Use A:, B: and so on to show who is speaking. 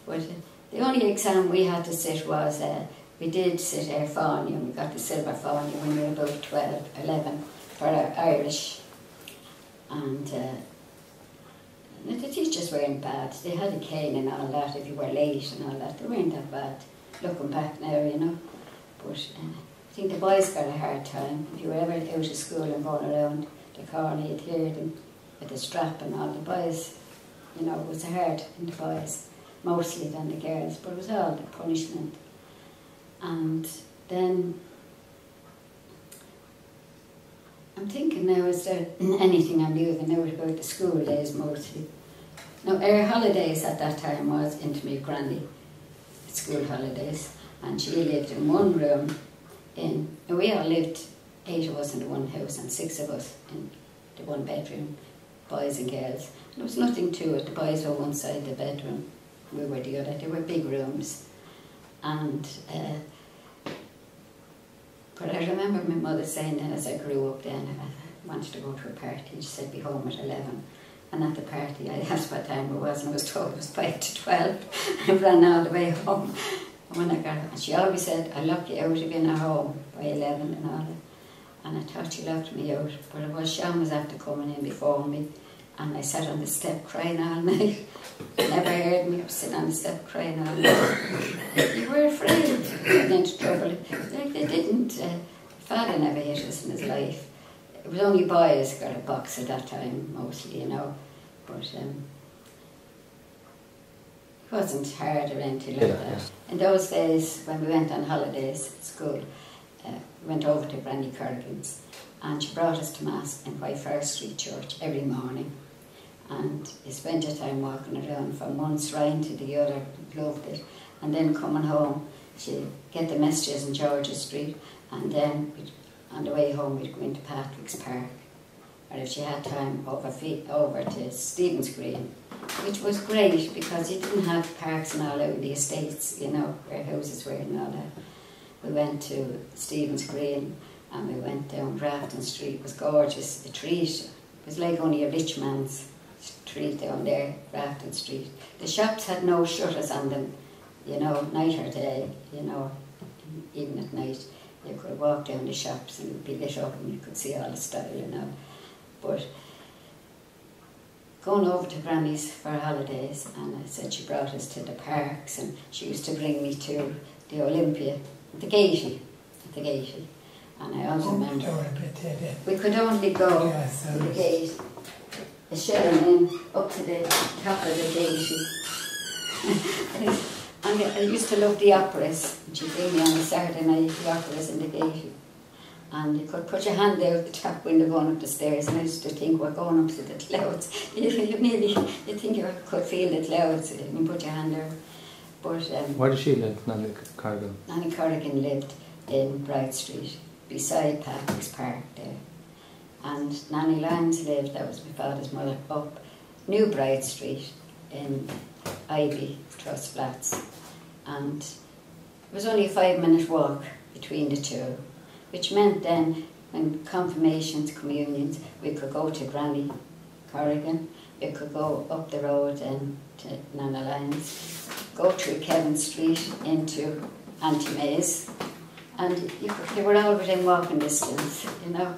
A: But the only exam we had to sit was, we did sit our Fáinne, and we got the silver Fáinne when we were about 12, 11 for Irish. And the teachers weren't bad. They had a cane and all that if you were late and all that. They weren't that bad, looking back now, you know. But I think the boys got a hard time. If you were ever out of school and going around the corner, you'd hear them with the strap and all. The boys, you know, it was hard in the boys, mostly than the girls, but it was all the punishment. And then I'm thinking now, is there anything I'm leaving out about the school days mostly? Now, our holidays at that time was into my granny, school holidays, and she lived in one room we all lived, 8 of us in the one house and 6 of us in the one bedroom, boys and girls. And there was nothing to it. The boys were one side of the bedroom, we were the other. They were big rooms. And but I remember my mother saying that as I grew up then, I wanted to go to a party. She said, be home at 11. And at the party, I asked what time it was, and I was told it was 5 to 12. I ran all the way home. And when I got it, and she always said, I'll lock you out if you're not home by 11 and all that. And I thought she locked me out, but it was Sean was after coming in before me, and I sat on the step crying all night. Never heard me, I was sitting on the step crying all night. You were afraid of getting into trouble. Like they didn't, Father never hit us in his life. It was only boys got a box at that time, mostly, you know. But it wasn't hard or anything like that. Yeah. In those days, when we went on holidays at school, we went over to Granny Corrigan's, and she brought us to Mass in Whitefriars Street Church every morning. And you spent your time walking around from one shrine to the other, loved it. And then coming home, she'd get the messages in George's Street, and then on the way home we'd go into Patrick's Park. Or if she had time, over to Stephen's Green, which was great because you didn't have parks and all out in the estates, you know, where houses were and all that. We went to Stephen's Green and we went down Grafton Street. It was gorgeous, a treat. It was like only a rich man's street down there, Grafton Street. The shops had no shutters on them, you know, night or day, you know, even at night. You could walk down the shops and it would be lit up and you could see all the style, you know. But going over to Granny's for holidays, and I said she brought us to the parks, and she used to bring me to the Olympia, the Gaiety, and I also remember we could only go to the gate, the Sherman up to the top of the Gaiety. And I used to love the operas, and she'd bring me on a Saturday night, the operas in the Gaiety. And you could put your hand out the top window going up the stairs, and I used to think we're going up to the clouds. You think you could feel the clouds when you put your hand out. But
B: where did she live, Nanny Corrigan?
A: Nanny Corrigan lived in Bright Street, beside Patrick's Park there. And Nanny Lyons lived, that was my father's mother, up New Bright Street in Ivy Trust Flats. And it was only a 5-minute walk between the two, which meant then, when confirmations, communions, we could go to Granny Corrigan, we could go up the road and to Nana Lyons, go through Kevin Street into Auntie May's, and they were all within walking distance, you know.